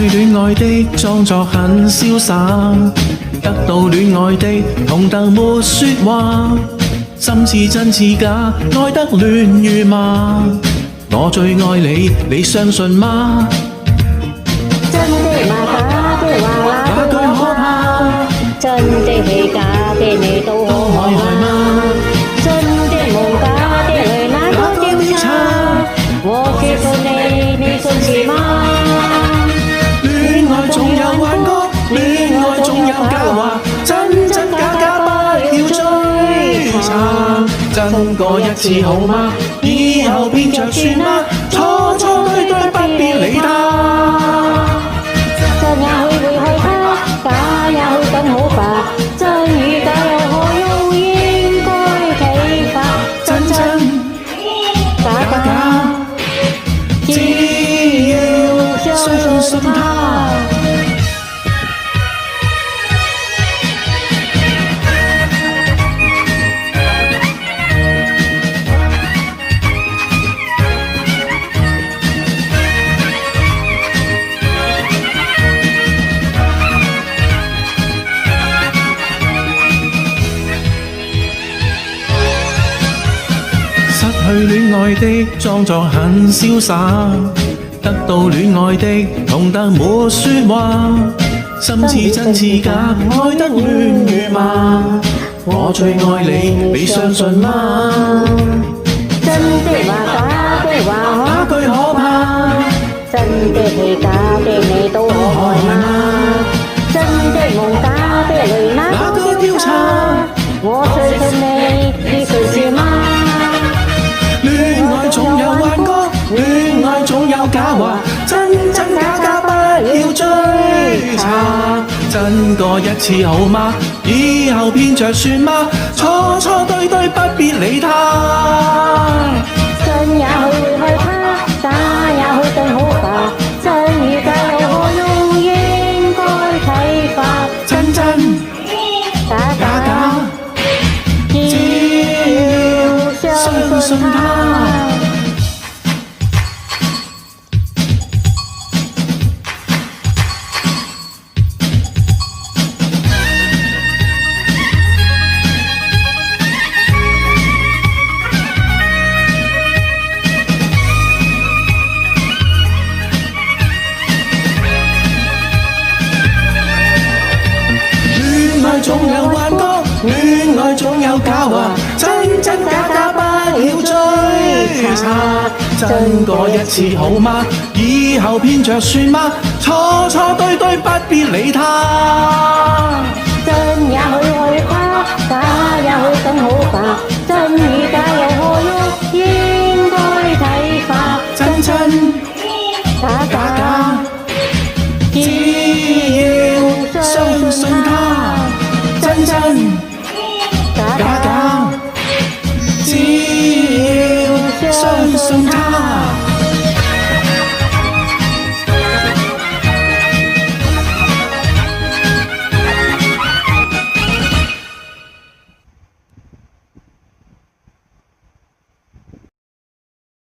戀愛的裝作很瀟灑，得到戀愛的同等沒說話，心似真似假，愛得亂如麻。我最愛你，你相信嗎？真的嗎？假的話那句可怕，真的係假的你都可愛嗎？真的夢假的淚那個調查，我說服你，你信是嗎？戀愛總有幻覺，戀愛總有假話，真真假假不要追查。真過一次好嗎？以後變着算嗎？錯錯對對不必理他。真也許會害怕，假也許更好吧。真與假有何用？應該睇法。真真假假，只要相信他。失去戀愛的裝作很瀟灑，得到戀愛的同得沒說話，心似真似假，愛得亂如麻。我最愛你，你相信嗎？真的話假的話，那句可怕，真的係假的你都可愛嗎？真的夢假的淚那個調查，我最信你，你信是嗎？戀愛總有幻覺，戀愛總有假話，真真假假不要追查。真過一次好嗎？以後騙着算嗎？錯錯對對不必理他。真也許會害怕，假也許更好吧。真與假有何用？應該睇法。真真假假假，只要相信他。總有幻覺，戀愛總有假話，真真假假不要追查。真過一次好嗎？以後騙着算嗎？錯錯對對不必理他。真也許害怕，假也許更好吧。真與假有何用？應該睇法。真真